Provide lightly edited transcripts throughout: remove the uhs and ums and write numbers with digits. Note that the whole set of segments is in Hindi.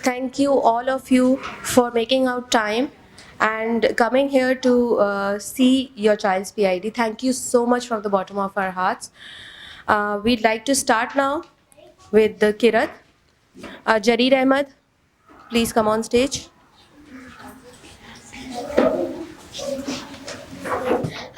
Thank you, all of you, for making out time and coming here to see your child's PID. Thank you so much from the bottom of our hearts. We'd like to start now with the Kirat. Jareer Ahmed, please come on stage.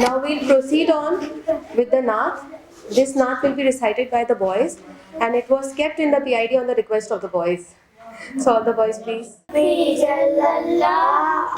Now we'll proceed on with the Naat. This Naat will be recited by the boys, and it was kept in the PID on the request of the boys. So all the boys, please.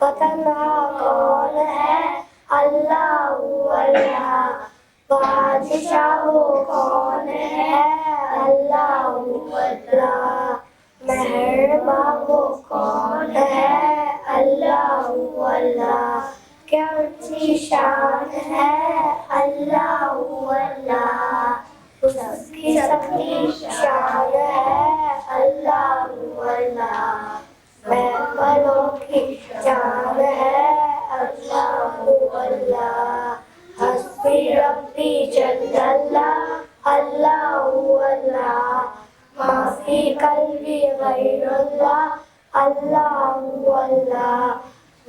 बताना कौन है अल्लाह हू अल्लाह बादशाह वो कौन है अल्लाह हू अल्लाह मेहरबान वो कौन है अल्लाह हू अल्लाह क्या ऊंची शान है अल्लाह हू अल्लाह उसकी सबकी शान है अल्लाह हू अल्लाह महमलों की जान है अल्लाह अल्लाह हस्बी रब्बी जल्लल्लाह अल्लाह अल्लाह माफी कल्बी गैरुल्लाह अल्लाह अल्लाह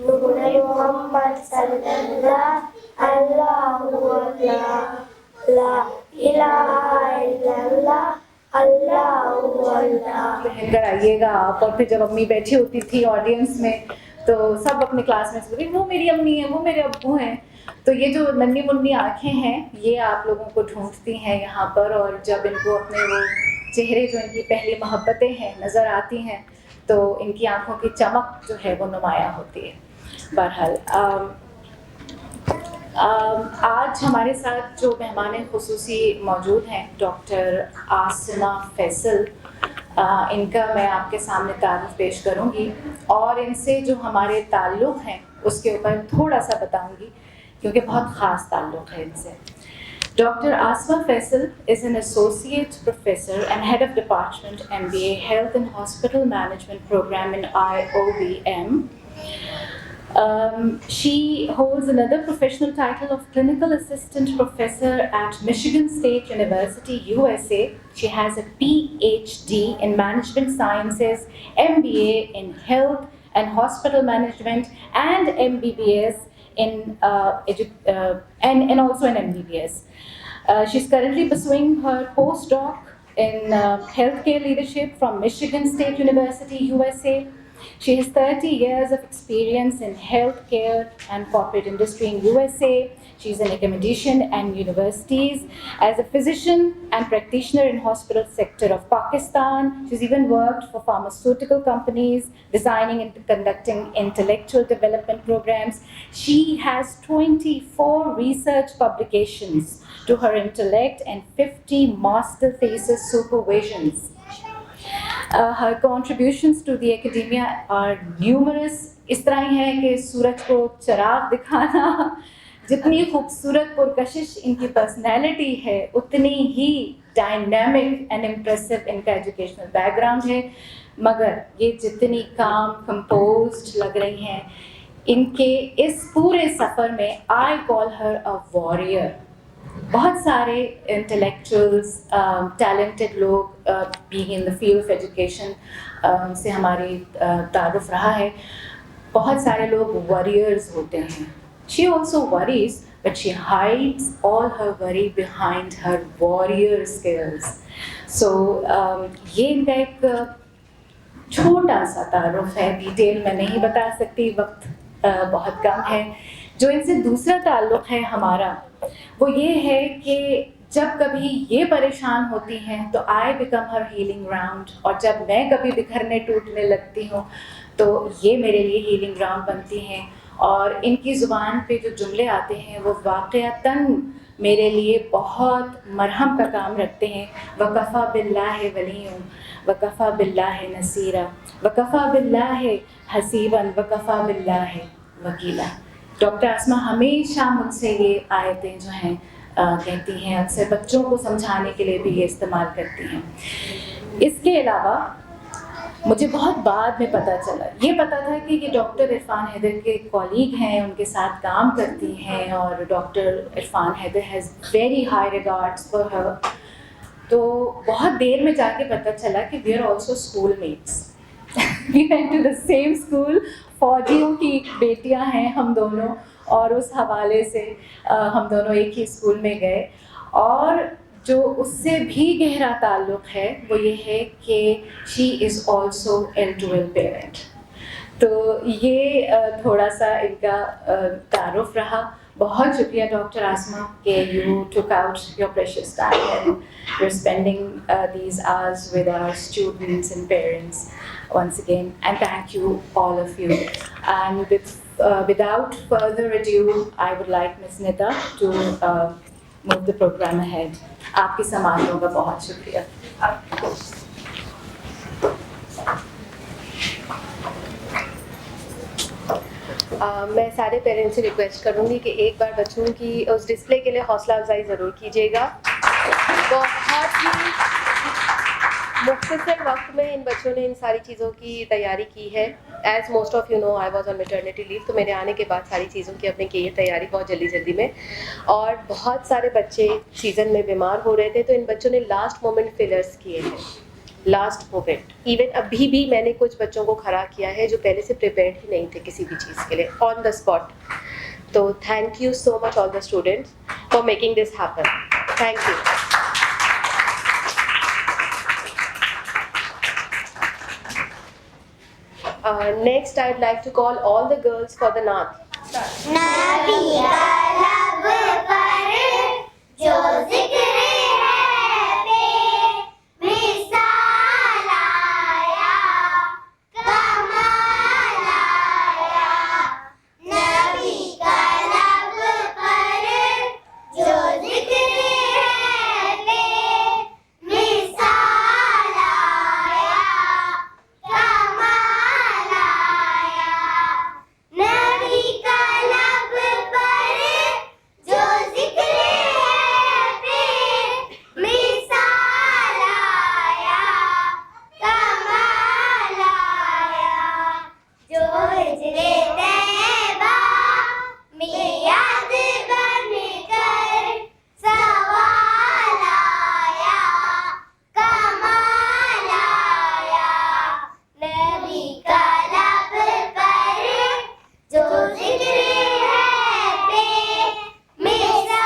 नूर मोहम्मद सल्लल्लाह अल्लाह अल्लाह ला इलाहा इल्लल्लाह कहकर आइएगा आप। और फिर जब अम्मी बैठी होती थी ऑडियंस में तो सब अपने क्लासमेट्स बोले वो मेरी अम्मी है, वो मेरे अब्बू हैं। तो ये जो नन्ही मुन्नी आँखें हैं ये आप लोगों को ढूंढती हैं यहाँ पर, और जब इनको अपने वो चेहरे जो इनकी पहली मोहब्बतें हैं नज़र आती हैं तो इनकी आँखों की चमक जो है वो नुमायाँ होती है। बहरहाल आज हमारे साथ जो मेहमान खुसूसी मौजूद हैं डॉक्टर आसिमा फैसल, इनका मैं आपके सामने तारुफ पेश करूंगी और इनसे जो हमारे ताल्लुक़ हैं उसके ऊपर थोड़ा सा बताऊंगी क्योंकि बहुत ख़ास ताल्लुक़ है इनसे। Dr. Asma Faisal is an associate professor and head of department MBA Health and Hospital Management program in IOBM. She holds another professional title of clinical assistant professor at Michigan State University, USA. She has a PhD in management sciences, MBA in health and hospital management, and MBBS and also an MBBS. She's currently pursuing her postdoc in healthcare leadership from Michigan State University, USA. She has 30 years of experience in healthcare and corporate industry in USA. She's an academician and universities. As a physician and practitioner in hospital sector of Pakistan, she's even worked for pharmaceutical companies, designing and conducting intellectual development programs. She has 24 research publications to her intellect and 50 master thesis supervisions. Her contributions to the academia are numerous. इस तरह ही है कि सूरज को चराग दिखाना, जितनी खूबसूरत पुरकशिश इनकी पर्सनैलिटी है उतनी ही डायनामिक एंड इम्प्रेसिव इनका एजुकेशनल बैकग्राउंड है। मगर ये जितनी काम कंपोज्ड लग रही हैं इनके इस पूरे सफ़र में I call her a warrior. बहुत सारे इंटेलेक्चुअल्स टैलेंटेड लोग being in the field of education से हमारी तारुफ रहा है। बहुत सारे लोग वॉरियर्स होते हैं। She also worries but she hides all her worry behind her warrior skills. So ये इनका एक छोटा सा तारुफ है, डिटेल मैं नहीं बता सकती, वक्त बहुत कम है। जो इनसे दूसरा ताल्लुक़ है हमारा वो ये है कि जब कभी ये परेशान होती हैं तो I become her healing ground, और जब मैं कभी बिखरने टूटने लगती हूँ तो ये मेरे लिए हीलिंग ग्राउंड बनती हैं, और इनकी ज़ुबान पे जो जुमले आते हैं वो वाक़अतन मेरे लिए बहुत मरहम का काम रखते हैं। वकफ़ा बिल्लाहि वलियुं वकफ़ा बिल्लाहि नसीरा वकफ़ा बिल्लाहि हसीबन वकफ़ा बिल्लाहि वकीला। डॉक्टर आसमा हमेशा मुझसे ये आयतें जो हैं कहती हैं, अक्सर बच्चों को समझाने के लिए भी ये इस्तेमाल करती हैं। इसके अलावा मुझे बहुत बाद में पता चला, ये पता था कि ये डॉक्टर इरफान हैदर के कॉलीग हैं, उनके साथ काम करती हैं, और doctor Irfan Haider has very high regards for her. तो बहुत देर में जाके पता चला कि we are also school mates. We went to the same school, फौजियों की बेटियां हैं हम दोनों, और उस हवाले से हम दोनों एक ही स्कूल में गए। और जो उससे भी गहरा ताल्लुक़ है वो ये है कि she is also L2L parent. तो ये थोड़ा सा इनका तारुफ रहा। बहुत शुक्रिया डॉक्टर आसमा कि you took out your precious time and you are spending these hours with our students and parents once again, and thank you all of you. And without further ado, I would like Ms. Nita to move the program ahead. आपकी समातों का बहुत शुक्रिया। मैं सारे पेरेंट्स से रिक्वेस्ट करूँगी कि एक बार बच्चों की उस डिस्प्ले के लिए हौसला अफजाई ज़रूर कीजिएगा। बहुत ही मुख्तसर वक्त में इन बच्चों ने इन सारी चीज़ों की तैयारी की है। As most of you know, I was on maternity leave, तो मेरे आने के बाद सारी चीज़ों की अपने की है तैयारी बहुत जल्दी में। और बहुत सारे बच्चे सीज़न में बीमार हो रहे थे, तो इन बच्चों ने लास्ट मोमेंट फिलर्स किए हैं। लास्ट मोमेंट इवन अभी भी मैंने कुछ बच्चों को खड़ा किया है जो पहले से प्रिपेयर्ड ही नहीं थे किसी भी चीज़ के लिए, ऑन द स्पॉट। तो thank you so much all the students for making this happen. Thank you. Next, I'd like to call all the girls for the Naat. नबी का लब पर जो जिक्र है बेमिसाल आया, कमाल आया। नबी का लब पर जो जिक्र है बेमिसाल आया, कमाल आया। नबी का लब पर जो जिक्र है बेमिसाल आया, कमाल आया। जो हिजरे तैयबा में याद बनकर सवाल आया, कमाल आया। नबी का लब पर जो जिक्र है बेमिसाल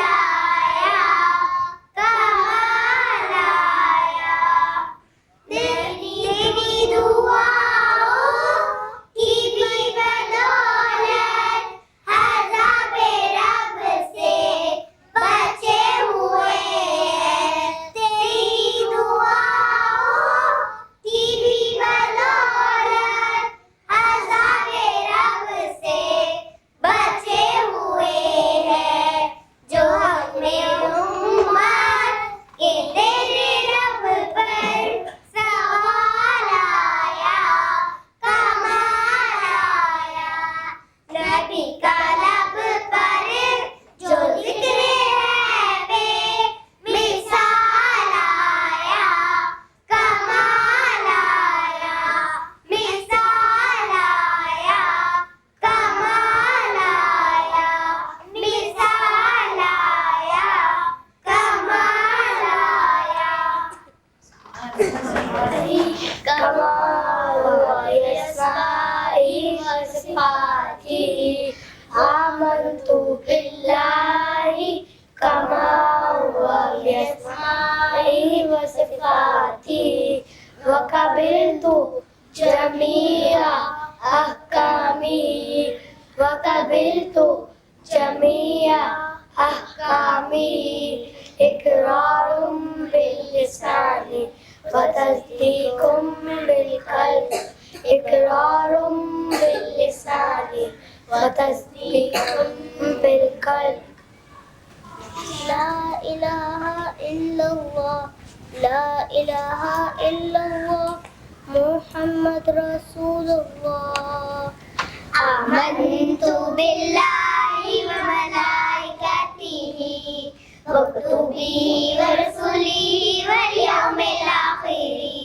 आया, कमाल आया। तेरी दुआओं की भी बदौलत अज़ाबे रब से बचे हुए हैं। तेरी दुआओं की भी बदौलत अज़ाबे रब से बचे हुए हैं। जो हमें उम्मत के तेरे रब पर सवाल आया, कमाल आया। नबी का लब पर जो जिक्र है बेमिसाल आया, कमाल आया। मिसाल आया, कमाल आया। मिसाल आया, कमाल आया। कमाल यस्माई वसिफाती, आमन्तु बिल्लाहि कमाल यस्माई वसिफाती, वक़बिलतु जमीआ अहकामी, वक़बिलतु जमीआ अहकामी। इक़रारुम बिल्लिसानी व तस्दीकुम बिलक़ल्ब, इक़रारुम इक़रारुम बिल्लिसानी व तस्दीक़ुम बिलक़ल्ब ला इलाहा इल्लल्लाह ला इलाहा इल्लल्लाह मुहम्मद रसूलुल्लाह आमन्तु बिल्लाहि व मलाइकतिही व कुतुबिही व रसूलिही वल यौमिल आखिरी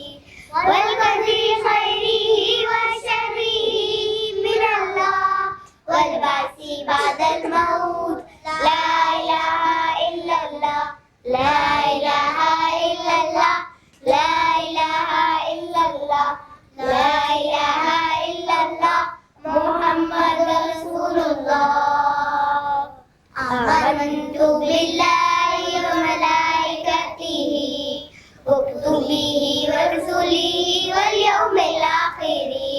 वल क़दरि खैरिही व शर्रिही मिनल्लाह वल बासी बअदल मौत ला इलाहा इल्लल्लाह ला इलाहा इल्लल्लाह ला इलाहा इल्लल्लाह ला इलाहा इल्लल्लाह मुहम्मद रसूलुल्लाह आमन्तु बिल्लाहि व मलाइकतिही व कुतुबिही व रसूलिही वल यौमिल आखिरी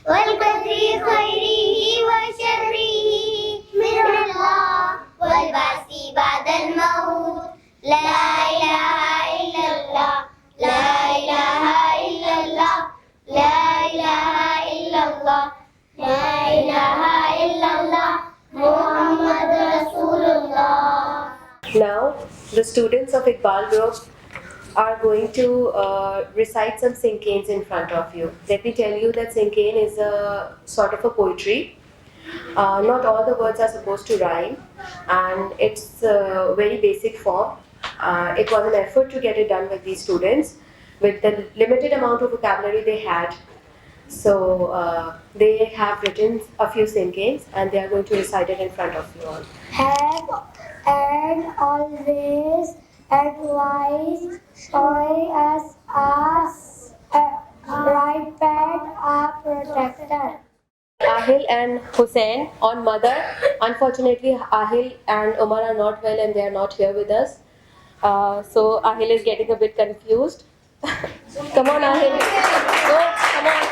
वल क़दरि खैरिही व शर्रिही मिनल्लाह वल बासी बअदल मौत ला इलाहा इल्लल्लाह ला इलाहा इल्लल्लाह ला इलाहा इल्लल्लाह ला इलाहा इल्लल्लाह मुहम्मद रसूलुल्लाह। Now, the students of Iqbal Group are going to recite some sinkains in front of you. Let me tell you that sinkain is a sort of a poetry. Not all the words are supposed to rhyme, and it's a very basic form. It was an effort to get it done with these students with the limited amount of vocabulary they had. So they have written a few sinkains and they are going to recite it in front of you all. Have and always advise showing us a right path, a protector. Ahil and Hussein on mother. Unfortunately, Ahil and Umar are not well and they are not here with us. So Ahil is getting a bit confused. Come on, Ahil. Go, come on.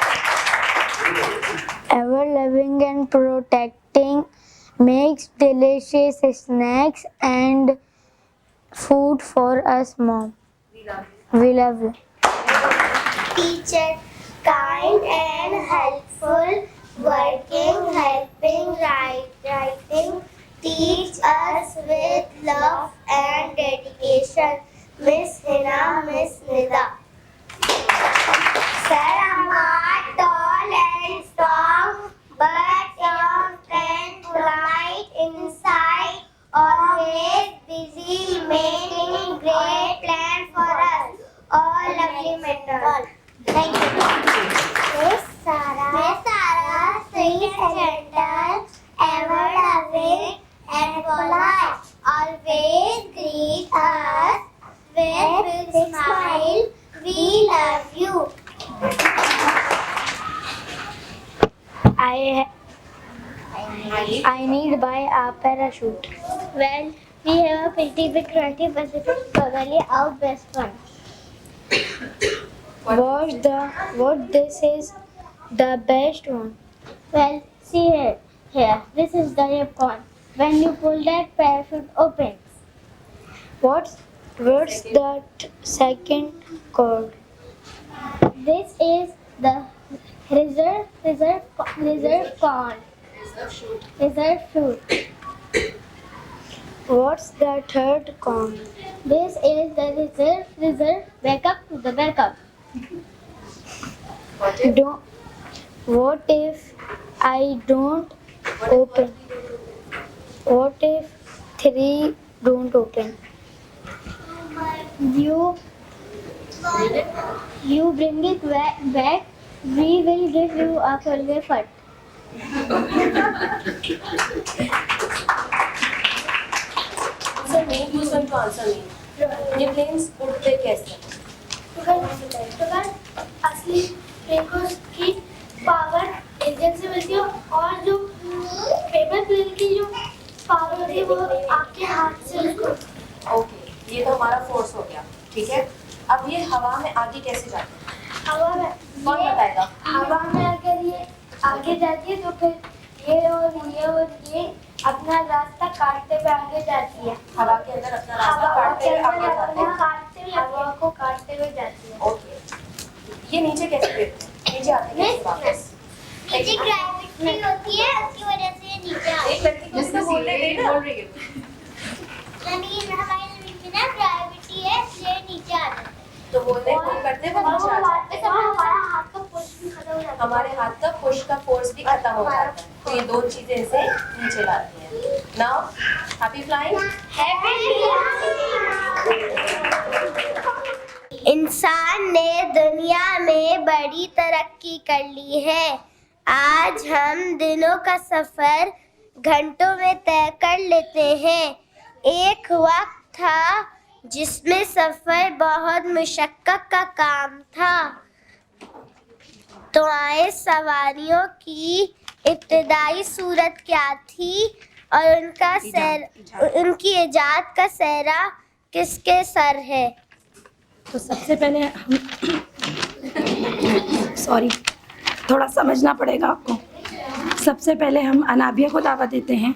Ever loving and protecting, makes delicious snacks and food for us, Mom. We love you. Teacher, kind and helpful, working, helping, writing, teach us with love and dedication. Miss Hina, Miss Nida. Sir, are tall and strong, but young and polite inside, always busy making great plans for us. All lovely mentors. Thank you. Miss Sarah, sweet and gentle, ever loving and polite, always greet us with big smile. We love you. I need to buy a parachute. Well, we have a pretty big 20% probably our best one. What this is the best one? Well, see here. This is the ripcord. When you pull that parachute opens. What's the second cord? This is the reserve pond. Reserve chute. What's the third cone? This is the reserve backup to the backup. What if I don't open? What if 3 don't open? You bring it back. We will give you a full refund. Sir, name who's going to answer me? ये planes उड़ते कैसे? तो असली प्लेन की पावर इंजन से मिलती है और जो पेपर प्लेन की जो पावर होती है वो आपके हाथ से उसको। ओके, ये तो हमारा फोर्स हो गया, ठीक है। अब ये हवा में आगे कैसे जाता है? हवा में कौन बताएगा? हवा में अगर ये आगे जाती है तो फिर ये अपना रास्ता काटते हुए आगे जाती है। हवा के अंदर अपना रास्ता काटते हुए आगे जाती है। हवा को काटते हुए जाती है। ओके, ये नीचे कैसे गिरते हैं? नीचे आते हैं कैसे वापस? नीचे ग्रेविटी होती है, उसकी वजह से ये नीचे आता है। एक लड़की को इसका बोल रही है। जमीन हमारी जमीन में ना ग्रेविटी है, इसलिए नीचे आता है। तो बोलते हैं पुल करते हैं वो नीचे आ जाता है। हमारा हाथ का पुश भी खत्म हो जाता है। हमारे हाथ का पुश का फोर्स भी खत्म हो जाता है, तो ये दो चीजें इसे नीचे लाती हैं। Now happy flying. इंसान ने दुनिया में बड़ी तरक्की कर ली है। आज हम दिनों का सफर घंटों में तय कर लेते हैं। एक वक्त था जिसमें सफर बहुत मुशक्कत का काम था। तो आए सवारियों की इब्तिदाई सूरत क्या थी और उनकी इजाद का सेहरा किसके सर है? तो सबसे पहले हम सॉरी थोड़ा समझना पड़ेगा आपको। सबसे पहले हम अनाबिया को दावत देते हैं।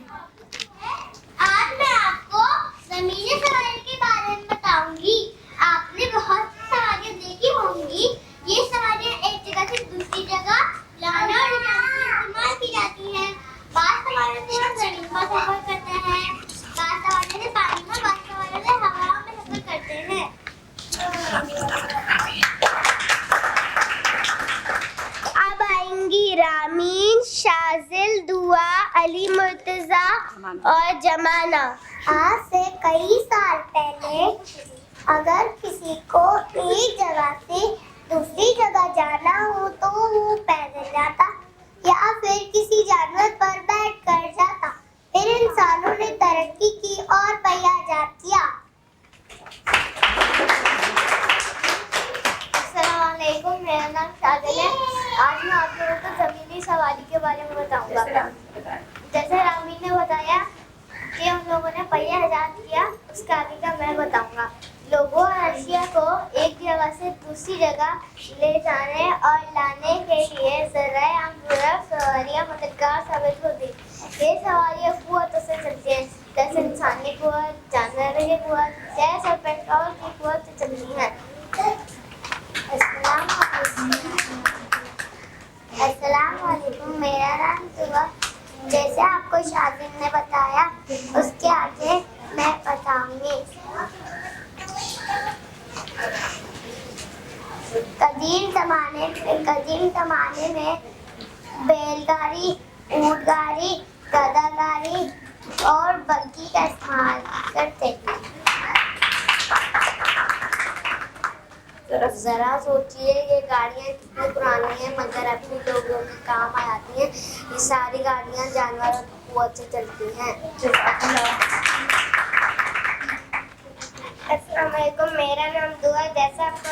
आज मैं आपको ज़मीनी सवारी के बारे में बताऊंगी। आपने बहुत सी सवारियां देखी होंगी। ये सवारियां एक जगह से दूसरी जगह लाने और ले जाने में इस्तेमाल की जाती हैं। बाद सवारियों से हम ज़मीन पर सफर करते हैं, बाद सवारियों से पानी में, बाद सवारियों से हवाओं में सफर करते हैं। अब आएंगी रामीन, शाजिल, दुआ, अली मुर्तजा और जमाना। आज से कई साल पहले अगर किसी को एक जगह से दूसरी जगह जाना हो तो वो पैदल जाता या फिर किसी जानवर पर बैठ कर जाता। फिर इंसानों ने तरक्की की और पहिया इजाद किया। अस्सलामुअलैकुम, मेरा नाम शाजिल है। आज मैं आप लोगों को ज़मीनी सवारी के बारे में बताऊंगा। जैसे रामीन ने बताया कि उन लोगों ने पहिया इजाद किया, उसका आगे का मैं बताऊंगा। लोगों और अशिया को एक जगह से दूसरी जगह ले जाने और लाने के लिए ज़राए आमूरा सवारियाँ मददगार साबित होती। ये सवारियाँ कुव्वतों से चलती हैं, जैसे इंसानी कुव्वत, जानवरों की कुव्वत, गैस और पेट्रोल की कुव्वत से चलती हैं। अस्सलामुअलैकुम, मेरा नाम दुआ। जैसे आपको शाजिल ने बताया उसके आगे मैं बताऊंगी। कदीम ज़माने में बैलगाड़ी, ऊँटगाड़ी, गधागाड़ी और बग्घी का इस्तेमाल करते थे। जरा सोचिए ये गाड़ियाँ कितनी पुरानी हैं मगर अभी लोगों के काम आ जाती हैं। ये सारी गाड़ियाँ जानवरों की कुव्वत से चलती हैं। अस्सलामुअलैकुम, मेरा नाम दुआ। जैसा आपको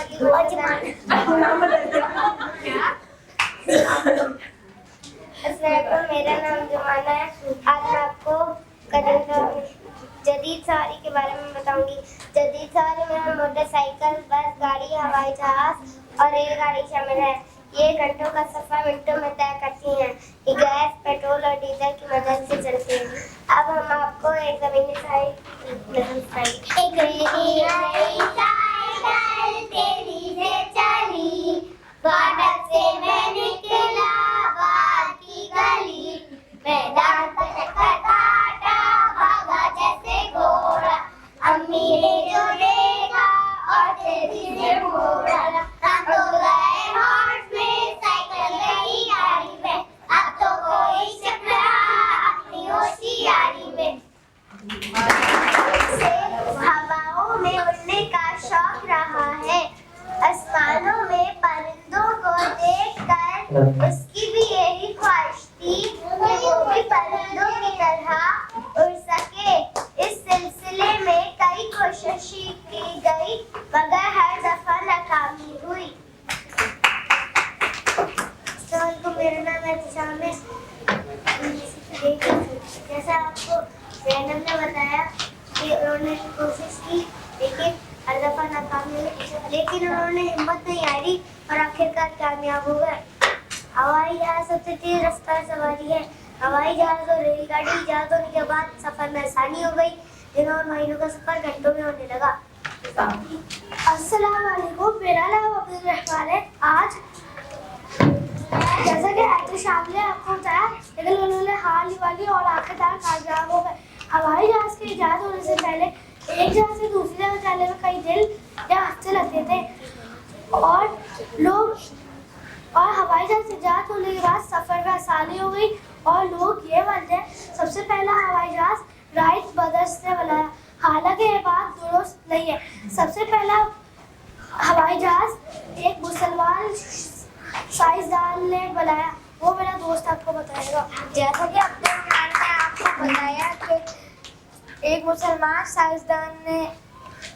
मेरा नाम जमाना है। आज मैं आपको जदीद सवारी के बारे में बताऊंगी। जदीद सवारी में मोटरसाइकिल, बस, गाड़ी, हवाई जहाज और रेलगाड़ी शामिल है। ये घंटों का सफर मिनटों में तय करती हैं। ये गैस, पेट्रोल और डीजल की मदद से चलती हैं। अब हम आपको एक ज़मीनी तेजी से चली, फाटक से मैं निकला बाहर की गली, मैदान का चक्कर काटा, भागा जैसे घोड़ा, अम्मी ने जो देखा और तेजी से मोड़ा, हम तो गए हॉर्स में, साइकिल गई गाड़ी में, अब तो कोई शक रहा अपनी होशियारी में। हवाओं में उड़ने का शौक रहा है, आसमानों में परिंदों को देखकर उसकी भी यही ख्वाहिश थी कि वो भी परिंदों की तरह उड़ सके। इस सिलसिले में कई कोशिशें की गई मगर हर दफा नाकामी हुई। मेरा नाम है शामिल। जैसा आपको जैनब ने बताया कि उन्होंने कोशिश की लेकिन हर दफा नाकामी हुई, लेकिन उन्होंने हिम्मत नहीं हारी और आखिरकार कामयाब हो गए। हवाई जहाज सबसे तेज रफ्तार सवारी है। हवाई जहाज और रेलगाड़ी इजाद होने के बाद सफर में आसानी हो गई। दिनों और महीनों का सफर घंटों में होने लगा। अस्सलाम वालेकुम, मेरा नाम अब्दुल रहमान है। आज जैसा कि एहतशाम ने आपको बताया, लेकिन उन्होंने हार नहीं मानी और आखिरकार कामयाब हो गए। हवाई जहाज के ईजाद होने से पहले एक जगह से दूसरी जगह जाने में कई दिन या हफ्ते लगते थे और हवाई जहाज ईजाद होने के बाद सफ़र में आसानी हो गई और लोग ये मानते हैं सबसे पहला हवाई जहाज राइट ब्रदर्स ने बनाया। हालांकि ये बात दुरुस्त नहीं है। सबसे पहला हवाई जहाज एक मुसलमान साइंसदान ने बनाया, वो मेरा दोस्त आपको बताएगा। जैसा कि अपने इमरान ने आपको बताया कि एक मुसलमान साइंसदान ने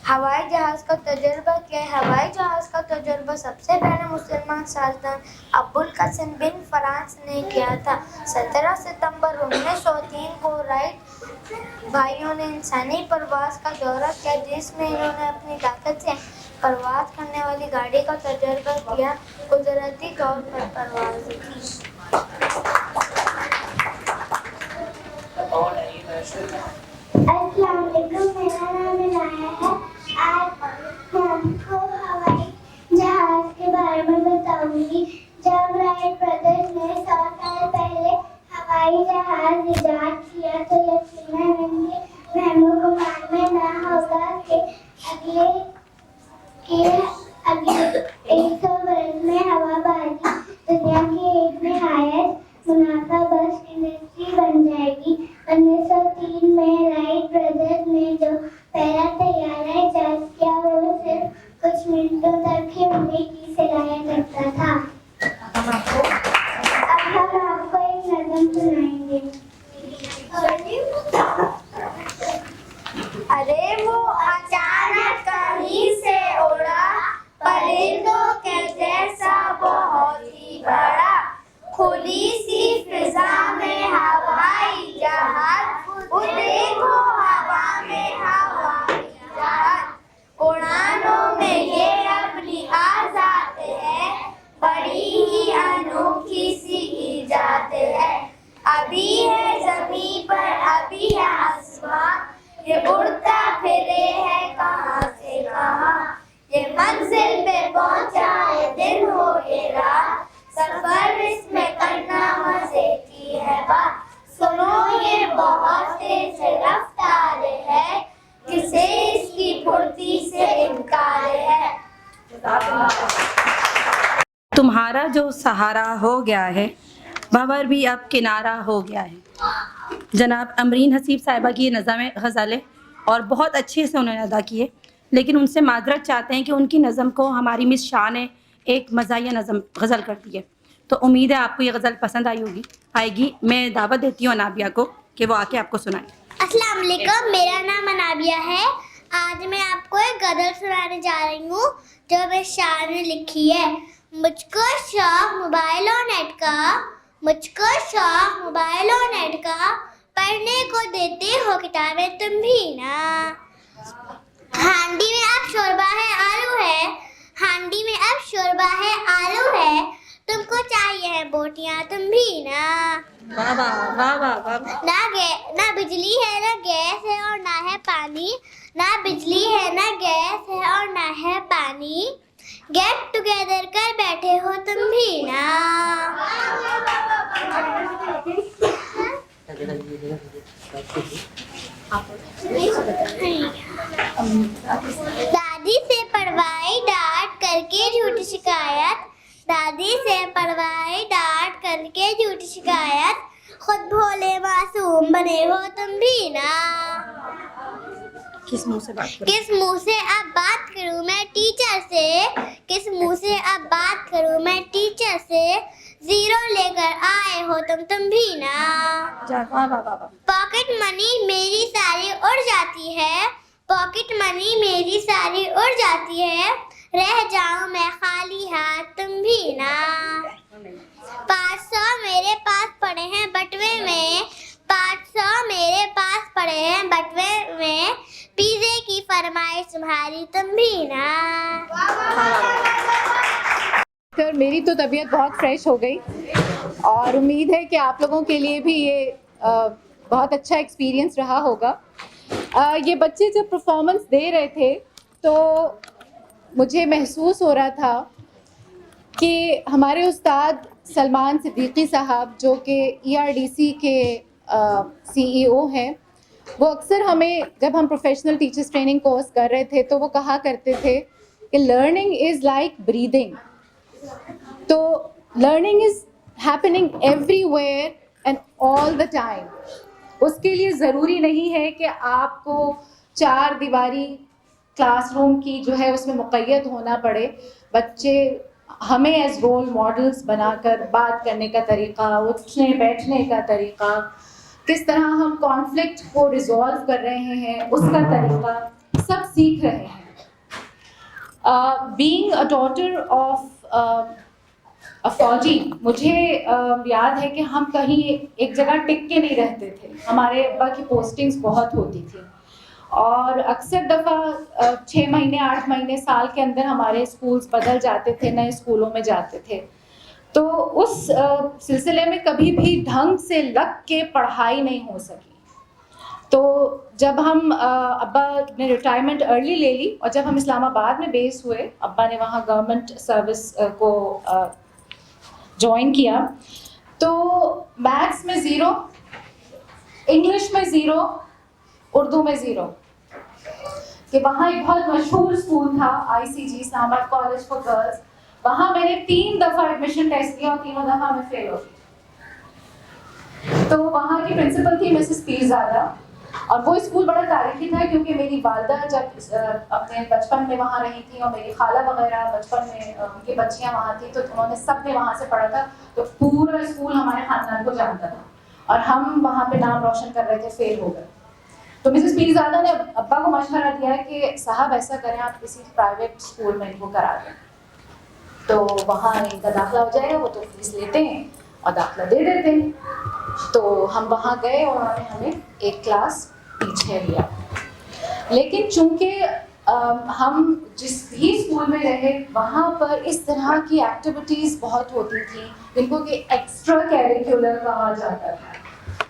हवाई जहाज का तजुर्बा किया। हवाई जहाज का तजुर्बा सबसे पहले मुसलमान साइंसदान अबुल कासिम बिन फरांस ने किया था। 17 सितंबर 1903 को राइट भाइयों ने इंसानी परवाज़ का दौरा किया, जिसमें इन्होंने अपनी ताकत से परवाज़ करने वाली गाड़ी का तजुर्बा किया। कुदरती तौर पर परवाज़ की। अस्सलाम वालेकुम, मेरा नाम इलाया है। आज मैं आपको हवाई जहाज के बारे में बताऊंगी। जब राइट ब्रदर्स ने 100 साल पहले हवाई जहाज इजाद किया तो यकीनन इनके महमो गुमान में ना होगा कि अगले 100 वर्ष में हवाबाजी दुनिया की एक निहायत मुनाफा बख्श इंडस्ट्री बन जाएगी। 1903 में राइट ब्रदर्स ने जो पहला तैयारा इजाद किया वो सिर्फ कुछ मिनटों तक ही उड़ने की सिलाया करता था। अब हम आपको एक नज़म सुनाएंगे। अरे वो अचानक कहीं से उड़ा, परिंदों के जैसा बहुत ही बड़ा, खुली सी फिजा में हवाई जहाज, उड़े वो हवा में हवाई जहाज, उड़ानों में ये अपनी आजाद है, बड़ी ही अनोखी सी इजाद है। अभी है जमीन पर अभी है आसमां, ये उड़ता फिरे है कहाँ से कहाँ, ये मंजिल पे पहुंचा है दिन हो ये रात, सफर इसमें करना मजे की है बात। सुनो ये बहुत तेज रफ्तार है, किसे इसकी फुर्ती से इनकार है। तुम्हारा जो सहारा हो गया है, भंवर भी अब किनारा हो गया है। जनाब अमरीन हसीब साहिबा की ये नज़म गज़ल और बहुत अच्छे से उन्होंने अदा किए, लेकिन उनसे माजरत चाहते हैं कि उनकी नज़म को हमारी मिस शाह ने एक मज़ाहिया नज़म गज़ल कर दी है। तो उम्मीद है आपको ये गज़ल पसंद आएगी। मैं दावत देती हूँ अनाबिया को कि वो आके आपको सुनाए। अस्सलाम वालेकुम, मेरा नाम अनाबिया है। आज मैं आपको एक गज़ल सुनाने जा रही हूँ जो मेरे शाह ने लिखी है। मुझको शौक मोबाइल और नेट का, पढ़ने को देते हो किताबें तुम भी ना। हांडी में अब शोरबा है आलू है, तुमको चाहिए है बोटियां तुम भी ना। वाह वाह वाह वाह वाह। ना बिजली है ना गैस है और ना है पानी, ना बिजली है ना गैस है और ना है पानी, गेट टुगेदर कर बैठे हो तुम भी ना। दादी से पढ़वाई डांट करके झूठी शिकायत, खुद भोले मासूम बने हो तुम भी ना। किस मुंह से बात करूं? किस मुंह से अब बात करूं मैं टीचर से, जीरो लेकर आए हो तुम भी ना। वाह वाह वाह। पॉकेट मनी मेरी सारी उड़ जाती है, रह जाऊं मैं खाली हाथ तुम भी ना। 500 मेरे पास पड़े हैं बटवे में, पिज़्ज़े की फरमाइश तुम्हारी तुम भी ना। कर मेरी तो तबीयत बहुत फ्रेश हो गई और उम्मीद है कि आप लोगों के लिए भी ये बहुत अच्छा एक्सपीरियंस रहा होगा। ये बच्चे जब परफॉर्मेंस दे रहे थे तो मुझे महसूस हो रहा था कि हमारे उस्ताद सलमान सिद्दीकी साहब जो कि ERDC के CEO हैं, वो अक्सर हमें जब हम प्रोफेशनल टीचर्स ट्रेनिंग कोर्स कर रहे थे तो वो कहा करते थे कि लर्निंग इज़ लाइक ब्रीदिंग। तो learning is happening everywhere and all the time. उसके लिए ज़रूरी नहीं है कि आपको 4 दीवारी क्लासरूम की जो है उसमें मुक़य्यद होना पड़े। बच्चे हमें एज रोल मॉडल्स बनाकर बात करने का तरीक़ा, उठने बैठने का तरीक़ा, किस तरह हम कॉन्फ्लिक्ट को रिजॉल्व कर रहे हैं उसका तरीक़ा सब सीख रहे हैं। Being a daughter of a फौजी, मुझे याद है कि हम कहीं एक जगह टिक के नहीं रहते थे। हमारे अब्बा की पोस्टिंग्स बहुत होती थी और अक्सर दफ़ा 6 महीने 8 महीने साल के अंदर हमारे स्कूल्स बदल जाते थे, नए स्कूलों में जाते थे। तो उस सिलसिले में कभी भी ढंग से लग के पढ़ाई नहीं हो सकी। तो जब हम अब्बा ने रिटायरमेंट अर्ली ले ली और जब हम इस्लामाबाद में बेस हुए, अब्बा ने वहाँ गवर्नमेंट सर्विस को ज्वाइन किया, तो मैथ्स में 0, इंग्लिश में 0, उर्दू में 0। कि वहाँ एक बहुत मशहूर स्कूल था ICG Islamabad college for girls, वहाँ मैंने 3 दफ़ा एडमिशन टेस्ट किया और तीनों दफ़ा मैं फेल हो गई। तो वहाँ की प्रिंसिपल थी मिसेस पीरज़ादा और वो स्कूल बड़ा तारीखी था क्योंकि मेरी वालदा जब अपने बचपन में वहाँ रही थी और मेरी खाला वगैरह बचपन में उनकी बच्चियाँ वहाँ थी, तो उन्होंने सब ने वहाँ से पढ़ा था। तो पूरा स्कूल हमारे ख़ानदान को जानता था और हम वहाँ पे नाम रोशन कर रहे थे, फेल हो गए। तो मिसेस पीरज़ादा ने अब्बा को मशवरा दिया कि साहब ऐसा करें, आप किसी प्राइवेट स्कूल में इनको करा दें, तो वहाँ इनका दाखिला हो जाएगा, वो तो फीस लेते हैं और दाखिला दे देते हैं। तो हम वहाँ गए और उन्होंने हमें एक क्लास पीछे लिया। लेकिन चूँकि हम जिस भी स्कूल में रहे वहाँ पर इस तरह की एक्टिविटीज़ बहुत होती थी जिनको कि एक्स्ट्रा कैरिकुलर कहा जाता था,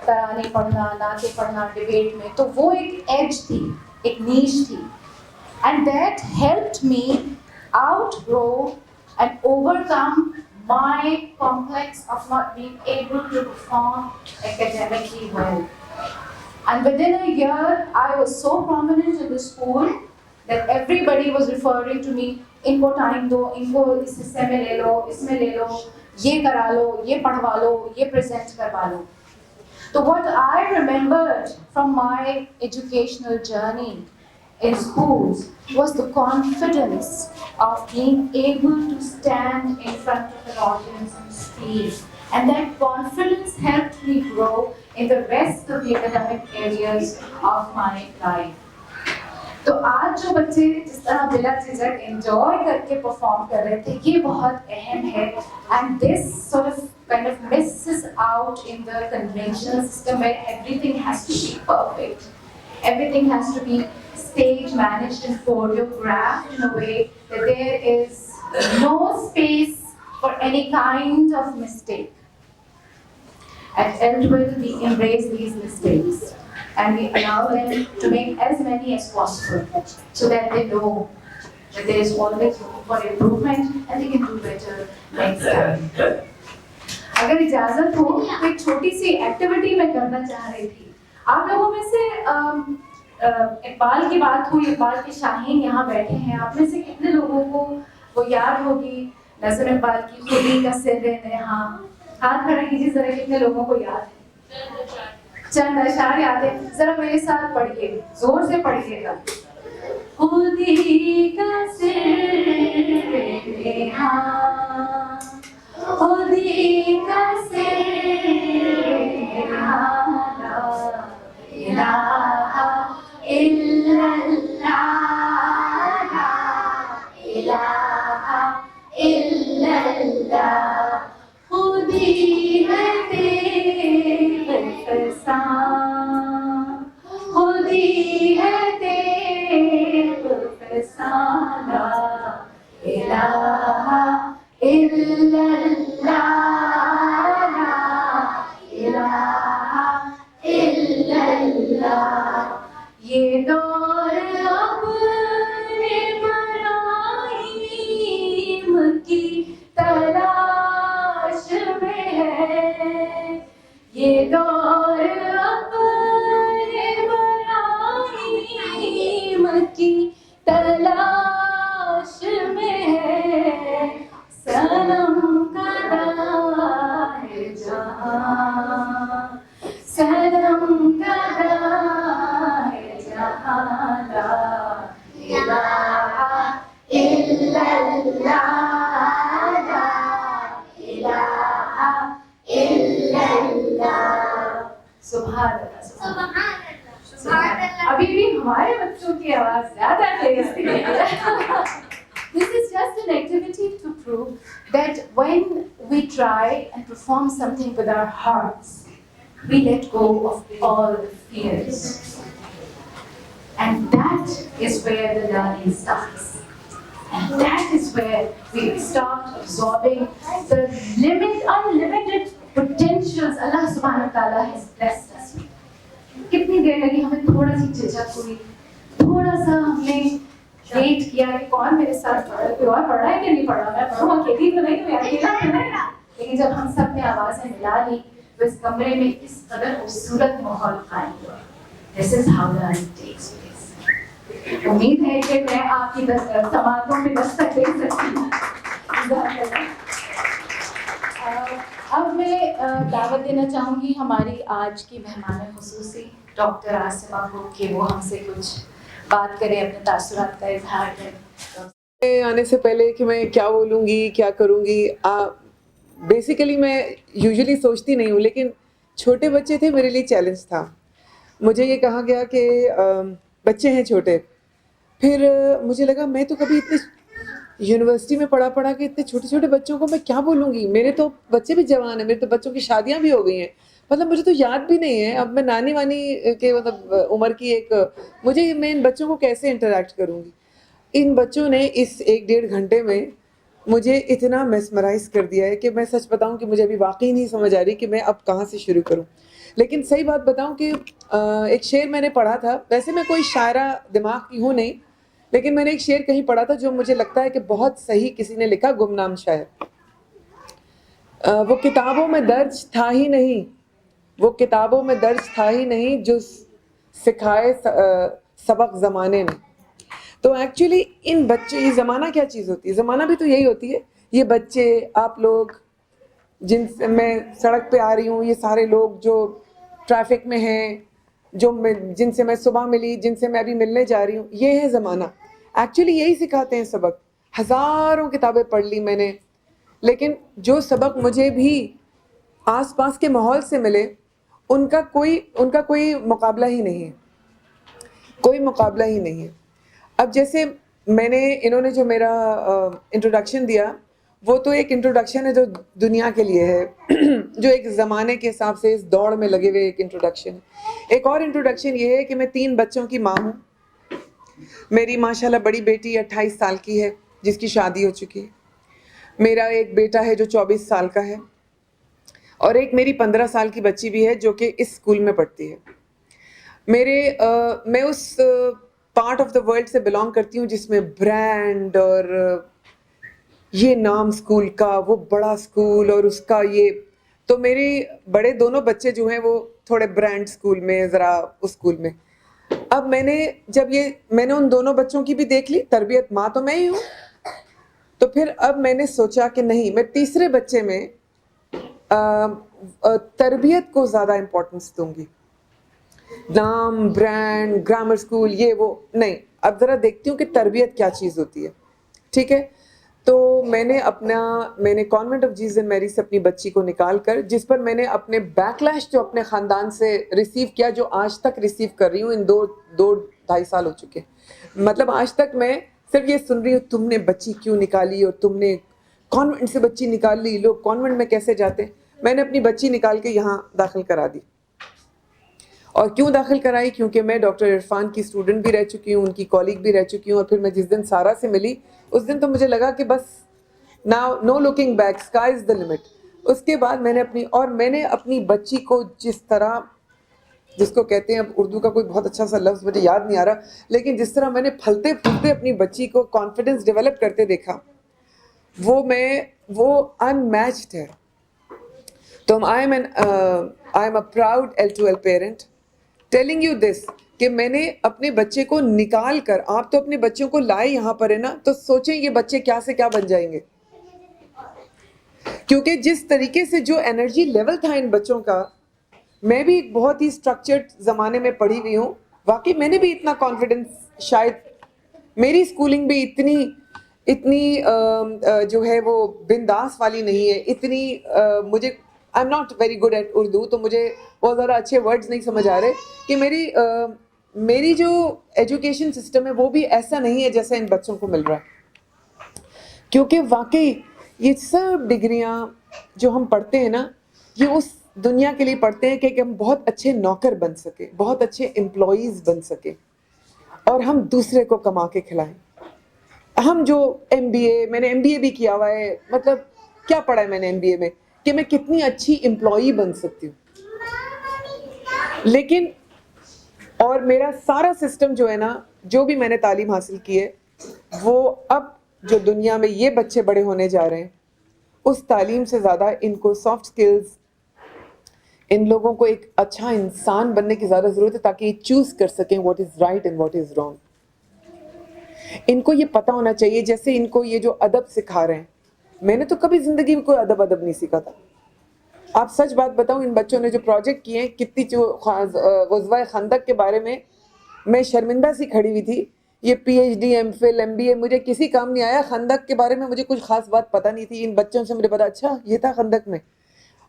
तराने पढ़ना, नाते पढ़ना डिबेट में, तो वो एक एज थी, एक नीश थी। And that helped me outgrow and overcome my complex of not being able to perform academically well. And within a year, I was so prominent in the school that everybody was referring to me, इनको टाइम दो, इनको इस हिस्से में ले लो, इसमें ले लो, ये करा लो, ये पढ़वा लो, ये प्रेजेंट करवा लो। So what I remembered from my educational journey in schools was the confidence of being able to stand in front of an audience and speak. And that confidence helped me grow in the rest of the academic areas of my life. तो आज जो बच्चे जिस तरह बिला झिझक एंजॉय करके परफॉर्म कर रहे थे, ये बहुत अहम है। And this sort of kind of misses out in the conventional system where everything has to be perfect. Everything has to be stage managed and choreographed in a way that there is no space for any kind of mistake. At Eldwell, we embrace these mistakes and we allow them to make as many as possible so that they know that there is always room for improvement and they can do better next time. अगर इजाजत हो तो एक छोटी सी एक्टिविटी मैं करना चाह रही थी। आप लोगों में से इकबाल की बात हुई, इकबाल के शाहीन यहाँ बैठे हैं। आप में से कितने लोगों को वो याद होगी नज़्म इकबाल की खुदी का सिर नेहा? हाथ खड़ा कीजिए जरा, कितने लोगों को याद है? चंद अशार याद है, जरा मेरे साथ पढ़िए, जोर से पढ़िएगा। खुदी का सिर नेहा, खुदी का सिर नेहा, ला इलाहा इल्लल्लाह, ला इलाहा इल्लल्लाह, खुदी है तेरे फसां, खुदी है तेरे फसां, ला इलाहा इल्लल्लाह, ला इलाहा इल्लल्लाह। ये दौर अपने इब्राहीम की तलाश ये दौर अपने इब्राहीम की तलाश में है, सनम गदा है जहां, सनम गदा है जहां, ला इलाहा इल्लल्लाह, ला इलाहा इल्लल्लाह। सुभान अल्लाह, सुभान अल्लाह। अभी भी हमारे बच्चों की आवाज ज्यादा तेज थी। This is just an activity to prove that when we try and perform something with our hearts, we let go of all the fears. And that is where the learning starts. And that is where we start absorbing the unlimited potentials Allah subhanahu wa ta'ala has blessed us with. कितनी देर लगी हमें, थोड़ा सी झिझक हुई, थोड़ा सा हमने वेट किया कि कौन मेरे साथ पढ़ रहा है, कोई और पढ़ रहा है कि नहीं पढ़ रहा, मैं पढ़ूँ, अकेली तो नहीं, मैं अकेला तो नहीं। लेकिन जब हम सब ने आवाज़ें मिला ली तो इस कमरे में इस कदर खूबसूरत माहौल कायम हुआ। This is how learning takes place. उम्मीद है कि मैं आपकी समातों में दस्तक दे सकती हूँ। अब मैं दावत देना चाहूँगी हमारी आज की मेहमान खुसूसी डॉक्टर आसिमा को कि वो हमसे कुछ बात करें, अपने तासुरात का इजहार करें। आने से पहले कि मैं क्या बोलूँगी, क्या करूँगी, बेसिकली मैं यूजुअली सोचती नहीं हूँ, लेकिन छोटे बच्चे थे मेरे लिए चैलेंज था। मुझे ये कहा गया कि बच्चे हैं छोटे, फिर मुझे लगा मैं तो कभी इतने यूनिवर्सिटी में पढ़ा के इतने छोटे छोटे बच्चों को मैं क्या बोलूँगी, मेरे तो बच्चे भी जवान हैं, मेरे तो बच्चों की शादियाँ भी हो गई हैं, मतलब मुझे तो याद भी नहीं है। अब मैं नानी वानी के मतलब उम्र की मैं इन बच्चों को कैसे इंटरेक्ट करूँगी। इन बच्चों ने इस 1-1.5 घंटे में मुझे इतना मेस्मराइज कर दिया है कि मैं सच बताऊं कि मुझे अभी वाकई नहीं समझ आ रही कि मैं अब कहाँ से शुरू करूं। लेकिन सही बात बताऊं कि एक शेर मैंने पढ़ा था, वैसे मैं कोई शायरा दिमाग की हूँ नहीं, लेकिन मैंने एक शेर कहीं पढ़ा था जो मुझे लगता है कि बहुत सही किसी ने लिखा, गुमनाम शायर। वो किताबों में दर्ज था ही नहीं, वो किताबों में दर्ज था ही नहीं जो सिखाए सबक ज़माने ने। तो एक्चुअली इन बच्चे, ये ज़माना क्या चीज़ होती है, ज़माना भी तो यही होती है। ये बच्चे, आप लोग जिनसे मैं सड़क पे आ रही हूँ, ये सारे लोग जो ट्रैफिक में हैं, जिनसे मैं सुबह मिली, जिनसे मैं अभी मिलने जा रही हूँ, ये है ज़माना। एक्चुअली यही सिखाते हैं सबक। हज़ारों किताबें पढ़ ली मैंने, लेकिन जो सबक मुझे भी आसपास के माहौल से मिले उनका कोई मुकाबला ही नहीं है, कोई मुकाबला ही नहीं है। अब जैसे इन्होंने जो मेरा इंट्रोडक्शन दिया, वो तो एक इंट्रोडक्शन है जो दुनिया के लिए है जो एक ज़माने के हिसाब से इस दौड़ में लगे हुए एक इंट्रोडक्शन। एक और इंट्रोडक्शन ये है कि मैं 3 बच्चों की माँ हूँ। मेरी माशाल्लाह बड़ी बेटी 28 साल की है जिसकी शादी हो चुकी है। मेरा एक बेटा है जो 24 साल का है, और एक मेरी 15 साल की बच्ची भी है जो कि इस स्कूल में पढ़ती है। मैं उस पार्ट ऑफ द वर्ल्ड से बिलोंग करती हूँ जिसमें ब्रांड और ये नाम स्कूल का, वो बड़ा स्कूल और उसका ये, तो मेरे बड़े दोनों बच्चे जो हैं वो थोड़े ब्रांड स्कूल में, ज़रा उस स्कूल में। अब मैंने उन दोनों बच्चों की भी देख ली, तरबियत माँ तो मैं ही हूँ। तो फिर अब मैंने सोचा कि नहीं, मैं तीसरे बच्चे में तरबियत को ज़्यादा इम्पोर्टेंस दूंगी। नाम, ब्रांड, ग्रामर स्कूल, ये वो नहीं, अब ज़रा देखती हूँ कि तरबियत क्या चीज़ होती है। ठीक है, तो मैंने convent of Jesus and Mary से अपनी बच्ची को निकाल कर, जिस पर मैंने अपने बैकलैश जो अपने ख़ानदान से रिसीव किया, जो आज तक रिसीव कर रही हूँ, इन 2-2.5 साल हो चुके। मतलब आज तक मैं सिर्फ ये सुन रही हूँ, तुमने बच्ची क्यों निकाली और तुमने कॉन्वेंट से बच्ची निकाल ली, लोग कॉन्वेंट में कैसे जाते। मैंने अपनी बच्ची निकाल के यहाँ दाखिल करा दी। और क्यों दाखिल कराई? क्योंकि मैं डॉक्टर इरफान की स्टूडेंट भी रह चुकी हूँ, उनकी कॉलीग भी रह चुकी हूँ। और फिर मैं जिस दिन सारा से मिली, उस दिन तो मुझे लगा कि बस now no looking back, sky is the limit. उसके बाद मैंने अपनी बच्ची को जिस तरह, जिसको कहते हैं, अब उर्दू का कोई बहुत अच्छा सा लफ्ज़ मुझे याद नहीं आ रहा, लेकिन जिस तरह मैंने फलते फूलते अपनी बच्ची को कॉन्फिडेंस डेवलप करते देखा, वो अनमैच्ड है। तो I am a proud L2L parent telling you this कि मैंने अपने बच्चे को निकाल कर, आप तो अपने बच्चों को लाए यहाँ पर है ना, तो सोचें ये बच्चे क्या से क्या बन जाएंगे, क्योंकि जिस तरीके से जो एनर्जी लेवल था इन बच्चों का, मैं भी एक बहुत ही स्ट्रक्चर्ड ज़माने में पढ़ी हुई हूँ, वाकई मैंने भी इतना कॉन्फिडेंस, शायद मेरी स्कूलिंग भी इतनी जो है वो बिंदास वाली नहीं है, इतनी मुझे, I am not very good at Urdu, तो मुझे बहुत ज़्यादा अच्छे वर्ड्स नहीं समझ आ रहे कि मेरी जो एजुकेशन सिस्टम है वो भी ऐसा नहीं है जैसा इन बच्चों को मिल रहा है। क्योंकि वाकई ये सब डिग्रियां जो हम पढ़ते हैं ना, ये उस दुनिया के लिए पढ़ते हैं कि हम बहुत अच्छे नौकर बन सके, बहुत अच्छे एम्प्लॉयज़ बन सके और हम दूसरे को कमा के खिलाएं। हम जो मैंने MBA भी किया हुआ है, मतलब क्या पढ़ा है मैंने MBA में कि मैं कितनी अच्छी एम्प्लॉई बन सकती हूँ, लेकिन और मेरा सारा सिस्टम जो है ना, जो भी मैंने तालीम हासिल की है, वो अब जो दुनिया में ये बच्चे बड़े होने जा रहे हैं, उस तालीम से ज़्यादा इनको सॉफ्ट स्किल्स, इन लोगों को एक अच्छा इंसान बनने की ज़्यादा ज़रूरत है ताकि ये चूज़ कर सकें what is right and what is wrong. इनको ये पता होना चाहिए, जैसे इनको ये जो अदब सिखा रहे हैं, मैंने तो कभी ज़िंदगी में कोई अदब नहीं सीखा था। आप सच बात बताऊं, इन बच्चों ने जो प्रोजेक्ट किए हैं, कितनी जो ग़ज़वा खंदक के बारे में मैं शर्मिंदा सी खड़ी हुई थी। ये PhD MPhil MBA मुझे किसी काम नहीं आया, खंदक के बारे में मुझे कुछ ख़ास बात पता नहीं थी। इन बच्चों से मुझे पता, अच्छा ये था खंदक में।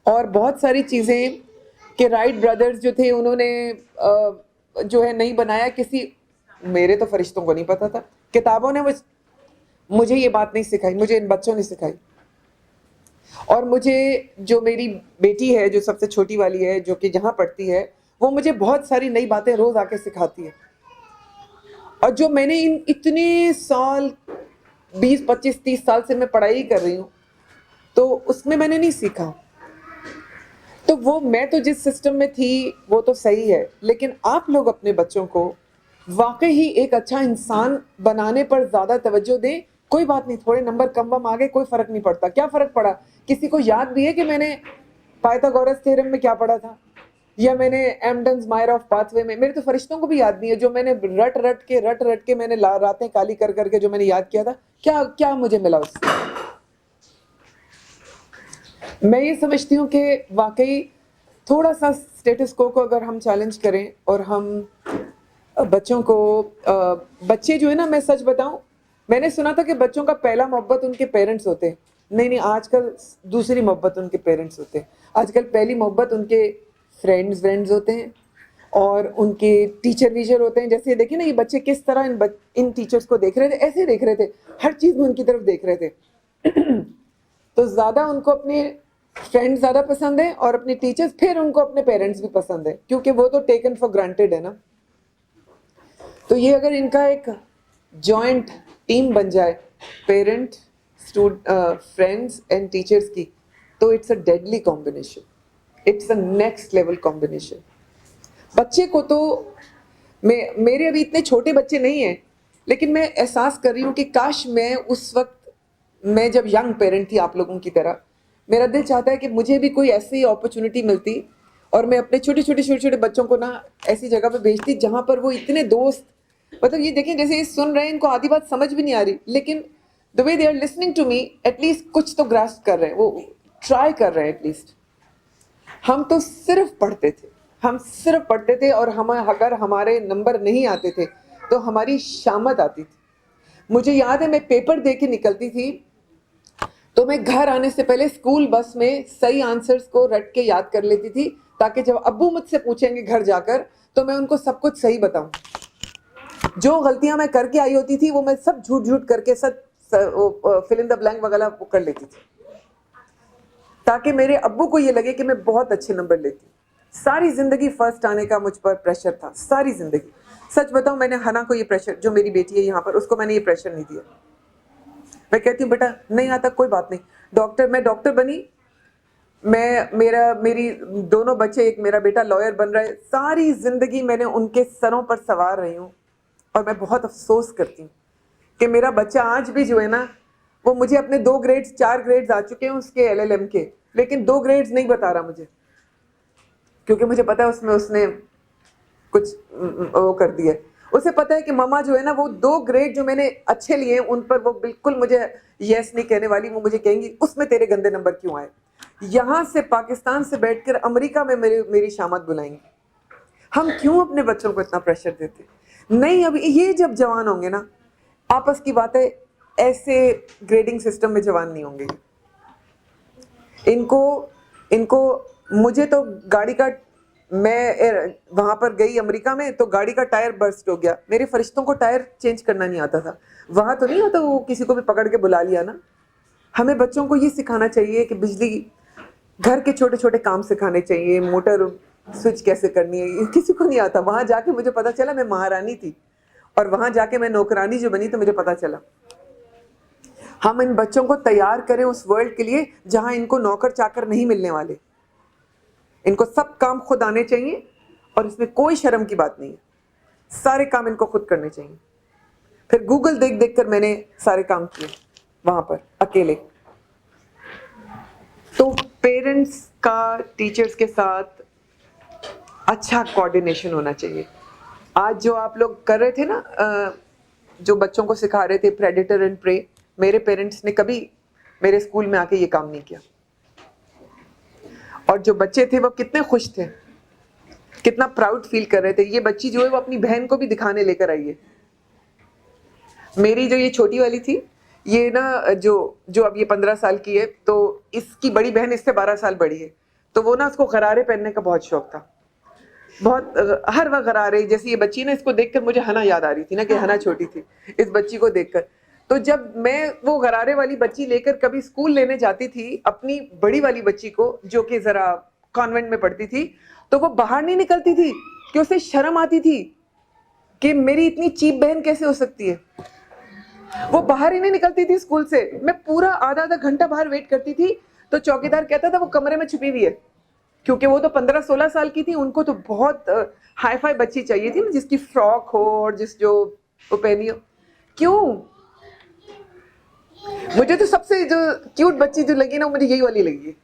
और बहुत सारी चीज़ें कि राइट ब्रदर्स जो थे उन्होंने जो है नहीं बनाया, किसी, मेरे तो फरिश्तों को नहीं पता था। किताबों ने मुझे ये बात नहीं सिखाई, मुझे इन बच्चों ने सिखाई। और मुझे जो मेरी बेटी है, जो सबसे छोटी वाली है, जो कि जहाँ पढ़ती है, वो मुझे बहुत सारी नई बातें रोज़ आके सिखाती है। और जो मैंने इन इतने साल, 20, 25, 30 साल से मैं पढ़ाई कर रही हूँ, तो उसमें मैंने नहीं सीखा। तो वो, मैं तो जिस सिस्टम में थी वो तो सही है, लेकिन आप लोग अपने बच्चों को वाकई ही एक अच्छा इंसान बनाने पर ज़्यादा तवज्जो दें। कोई बात नहीं, थोड़े नंबर कम वम आ गए, कोई फ़र्क नहीं पड़ता। क्या फ़र्क पड़ा? किसी को याद भी है कि मैंने पाइथागोरस थ्योरम में क्या पढ़ा था, या मैंने एम्डन्स मायर ऑफ पाथवे में, मेरे तो फरिश्तों को भी याद नहीं है जो मैंने रट रट के मैंने रातें काली कर करके जो मैंने याद किया था, क्या मुझे मिला उससे। मैं ये समझती हूँ कि वाकई थोड़ा सा स्टेटस को अगर हम चैलेंज करें और हम बच्चों को, बच्चे जो है ना, मैं सच बताऊं, मैंने सुना था कि बच्चों का पहला मोहब्बत उनके पेरेंट्स होते हैं। नहीं, आजकल दूसरी मोहब्बत उनके पेरेंट्स होते हैं। आजकल पहली मोहब्बत उनके फ्रेंड्स होते हैं और उनके टीचर होते हैं। जैसे देखिए ना, ये बच्चे किस तरह इन टीचर्स को देख रहे थे, ऐसे देख रहे थे, हर चीज़ में उनकी तरफ देख रहे थे। तो ज़्यादा उनको अपने फ्रेंड्स ज़्यादा पसंद है और अपने टीचर्स, फिर उनको अपने पेरेंट्स भी पसंद है, क्योंकि वो तो टेकन फॉर ग्रांटेड है ना। तो ये अगर इनका एक जॉइंट टीम बन जाए, पेरेंट, फ्रेंड्स एंड टीचर्स की, तो it's a deadly combination, it's a next level combination. बच्चे को तो मेरे अभी इतने छोटे बच्चे नहीं हैं, लेकिन मैं एहसास कर रही हूँ कि काश मैं उस वक्त, मैं जब यंग पेरेंट थी आप लोगों की तरह, मेरा दिल चाहता है कि मुझे भी कोई ऐसी अपॉर्चुनिटी मिलती और मैं अपने छोटे छोटे बच्चों को ना ऐसी जगह पे भेजती जहाँ पर वो इतने दोस्त, मतलब ये देखें, जैसे ये सुन रहे हैं, इनको आधी बात समझ भी नहीं आ रही, लेकिन the way they are listening to me, at least कुछ तो ग्रास्प कर रहे हैं, वो ट्राई कर रहे हैं एटलीस्ट। हम तो सिर्फ पढ़ते थे और हम अगर हमारे नंबर नहीं आते थे तो हमारी शामत आती थी। मुझे याद है, मैं पेपर दे के निकलती थी, तो मैं घर आने से पहले स्कूल बस में सही आंसर्स को रट के याद कर लेती थी, ताकि जब अब्बू मुझसे पूछेंगे घर जाकर तो मैं उनको सब कुछ सही बताऊं। जो गलतियां मैं करके आई होती थी वो मैं सब झूठ करके सब फिल इन द ब्लैंक वगैरह कर लेती थी, ताकि मेरे अब्बू को ये लगे कि मैं बहुत अच्छे नंबर लेती। सारी ज़िंदगी फर्स्ट आने का मुझ पर प्रेशर था, सारी ज़िंदगी। सच बताऊं, मैंने हना को ये प्रेशर, जो मेरी बेटी है यहाँ पर, उसको मैंने ये प्रेशर नहीं दिया। मैं कहती हूँ बेटा नहीं आता, कोई बात नहीं। मैं डॉक्टर बनी, मेरी दोनों बच्चे, एक मेरा बेटा लॉयर बन रहा है। सारी ज़िंदगी मैंने उनके सरों पर सवार रही हूँ और मैं बहुत अफसोस करती हूँ कि मेरा बच्चा आज भी जो है ना, वो मुझे अपने 2 ग्रेड्स 4 ग्रेड्स आ चुके हैं उसके LLM के, लेकिन 2 ग्रेड्स नहीं बता रहा मुझे, क्योंकि मुझे पता है उसमें उसने कुछ वो कर दिया। उसे पता है कि मम्मा जो है ना वो 2 ग्रेड जो मैंने अच्छे लिए उन पर वो बिल्कुल मुझे यस नहीं कहने वाली, वो मुझे कहेंगी उसमें तेरे गंदे नंबर क्यों आए। यहाँ से पाकिस्तान से बैठकर अमेरिका में मेरी शामत बुलाएंगी। हम क्यों अपने बच्चों को इतना प्रेशर देते? नहीं, अब ये जब जवान होंगे ना, आपस की बातें, ऐसे ग्रेडिंग सिस्टम में जवान नहीं होंगे। इनको मुझे तो गाड़ी का, मैं वहां पर गई अमेरिका में तो गाड़ी का टायर बर्स्ट हो गया, मेरे फरिश्तों को टायर चेंज करना नहीं आता था। वहां तो नहीं होता, वो किसी को भी पकड़ के बुला लिया ना। हमें बच्चों को ये सिखाना चाहिए कि बिजली, घर के छोटे छोटे काम सिखाने चाहिए, मोटर स्विच कैसे करनी है, किसी को नहीं आता। वहां जाके मुझे पता चला, मैं महारानी थी और वहां जाके मैं नौकरानी जो बनी तो मुझे पता चला। हम इन बच्चों को तैयार करें उस वर्ल्ड के लिए जहां इनको नौकर चाकर नहीं मिलने वाले। इनको सब काम खुद आने चाहिए और इसमें कोई शर्म की बात नहीं है, सारे काम इनको खुद करने चाहिए। फिर गूगल देख देख कर मैंने सारे काम किए वहां पर अकेले। तो पेरेंट्स का टीचर्स के साथ अच्छा कोऑर्डिनेशन होना चाहिए। आज जो आप लोग कर रहे थे ना, जो बच्चों को सिखा रहे थे प्रेडेटर एंड प्रे, मेरे पेरेंट्स ने कभी मेरे स्कूल में आके ये काम नहीं किया। और जो बच्चे थे वो कितने खुश थे, कितना प्राउड फील कर रहे थे। ये बच्ची जो है वो अपनी बहन को भी दिखाने लेकर आई है। मेरी जो ये छोटी वाली थी, ये ना जो अब ये 15 साल की है, तो इसकी बड़ी बहन इससे 12 साल बड़ी है। तो वो ना उसको गरारे पहनने का बहुत शौक था, बहुत हर वक्त गरारे। जैसे ये बच्ची ना, इसको देखकर मुझे हना याद आ रही थी ना कि हना छोटी थी, इस बच्ची को देखकर। तो जब मैं वो गरारे वाली बच्ची लेकर कभी स्कूल लेने जाती थी अपनी बड़ी वाली बच्ची को, जो कि जरा कॉन्वेंट में पढ़ती थी, तो वो बाहर नहीं निकलती थी कि उसे शर्म आती थी कि मेरी इतनी चीप बहन कैसे हो सकती है। वो बाहर ही नहीं निकलती थी स्कूल से। मैं पूरा आधा आधा घंटा बाहर वेट करती थी, तो चौकीदार कहता था वो कमरे में छुपी हुई है, क्योंकि वो तो 15-16 साल की थी। उनको तो बहुत हाई फाई बच्ची चाहिए थी ना, जिसकी फ्रॉक हो और जो वो पहनी हो। क्यों? मुझे तो सबसे जो क्यूट बच्ची जो लगी ना, मुझे यही वाली लगी।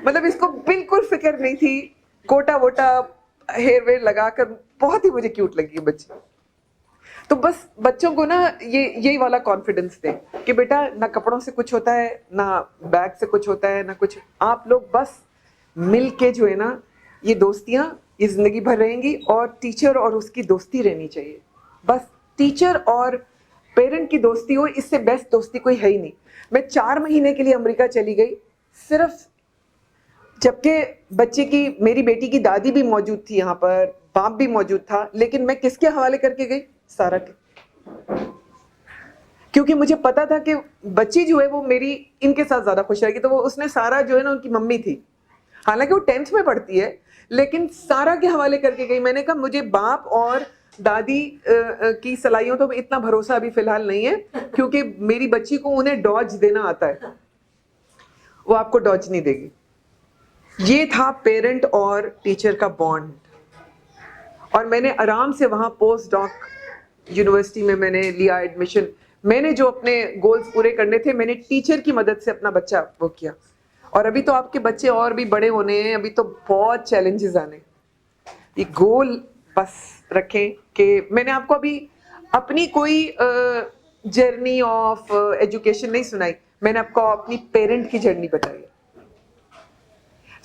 मतलब इसको बिल्कुल फिक्र नहीं थी, कोटा वोटा हेयर वेयर लगाकर बहुत ही मुझे क्यूट लगी बच्ची। तो बस बच्चों को ना यही वाला कॉन्फिडेंस दे कि बेटा ना कपड़ों से कुछ होता है, ना बैग से कुछ होता है, ना कुछ। आप लोग बस मिल के जो है ना, ये दोस्तियां ये जिंदगी भर रहेंगी। और टीचर और उसकी दोस्ती रहनी चाहिए। बस टीचर और पेरेंट की दोस्ती हो, इससे बेस्ट दोस्ती कोई है ही नहीं। मैं 4 महीने के लिए अमेरिका चली गई, सिर्फ जबकि बच्चे की, मेरी बेटी की दादी भी मौजूद थी यहाँ पर, बाप भी मौजूद था, लेकिन मैं किसके हवाले करके गई? सारा के। क्योंकि मुझे पता था कि बच्ची जो है वो मेरी इनके साथ ज्यादा खुश रहेगी। तो वो उसने सारा जो है ना, उनकी मम्मी थी, हालांकि वो 10th में पढ़ती है, लेकिन सारा के हवाले करके गई। मैंने कहा मुझे बाप और दादी की सलाइयों तो इतना भरोसा अभी फिलहाल नहीं है, क्योंकि मेरी बच्ची को उन्हें डॉज देना आता है, वो आपको डॉज नहीं देगी। ये था पेरेंट और टीचर का बॉन्ड। और मैंने आराम से वहां पोस्ट डॉक यूनिवर्सिटी में मैंने लिया एडमिशन। मैंने जो अपने गोल्स पूरे करने थे, मैंने टीचर की मदद से अपना बच्चा वो किया। और अभी तो आपके बच्चे और भी बड़े होने हैं, अभी तो बहुत चैलेंजेस आने। ये गोल बस रखें कि मैंने आपको अभी अपनी कोई जर्नी ऑफ एजुकेशन नहीं सुनाई, मैंने आपको अपनी पेरेंट की जर्नी बताई।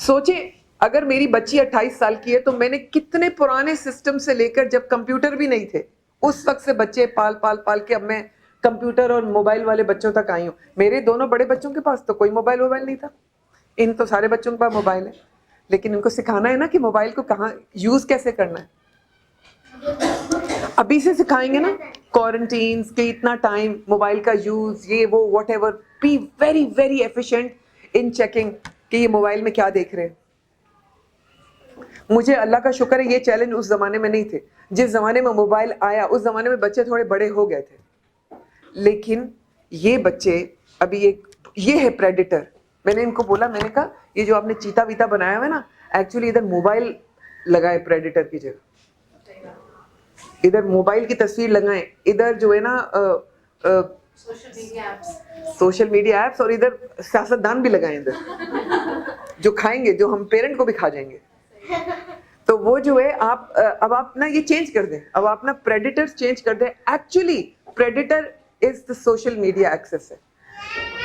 सोचे अगर मेरी बच्ची 28 साल की है, तो मैंने कितने पुराने सिस्टम से लेकर, जब कंप्यूटर भी नहीं थे, उस वक्त से बच्चे पाल पाल पाल के अब मैं कंप्यूटर और मोबाइल वाले बच्चों तक आई हूँ। मेरे दोनों बड़े बच्चों के पास तो कोई मोबाइल नहीं था, इन तो सारे बच्चों के पास मोबाइल है। लेकिन इनको सिखाना है ना कि मोबाइल को कहाँ यूज कैसे करना है। अभी से सिखाएंगे ना, क्वारंटीन के इतना टाइम मोबाइल का यूज, ये वो what ever, be very very efficient in checking कि ये मोबाइल में क्या देख रहे हैं। मुझे अल्लाह का शुक्र है ये चैलेंज उस जमाने में नहीं थे। जिस जमाने में मोबाइल आया उस जमाने में बच्चे थोड़े बड़े हो गए थे, लेकिन ये बच्चे अभी ये है प्रेडेटर। मैंने इनको बोला, मैंने कहा ये जो आपने चीता वीता बनाया हुआ है ना, एक्चुअली इधर मोबाइल लगाए प्रेडेटर की जगह, इधर मोबाइल की तस्वीर लगाएं, इधर जो है ना सोशल मीडिया एप्स, और इधर सियासतदान भी लगाए इधर जो खाएंगे, जो हम पेरेंट को भी खा जाएंगे। तो वो जो है आप अब आप ना ये चेंज कर दें, अब आप ना प्रेडिटर्स चेंज कर दें। Actually predator is the social media access है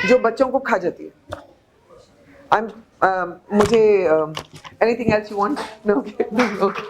जो बच्चों को खा जाती है। मुझे anything else you want? No, okay.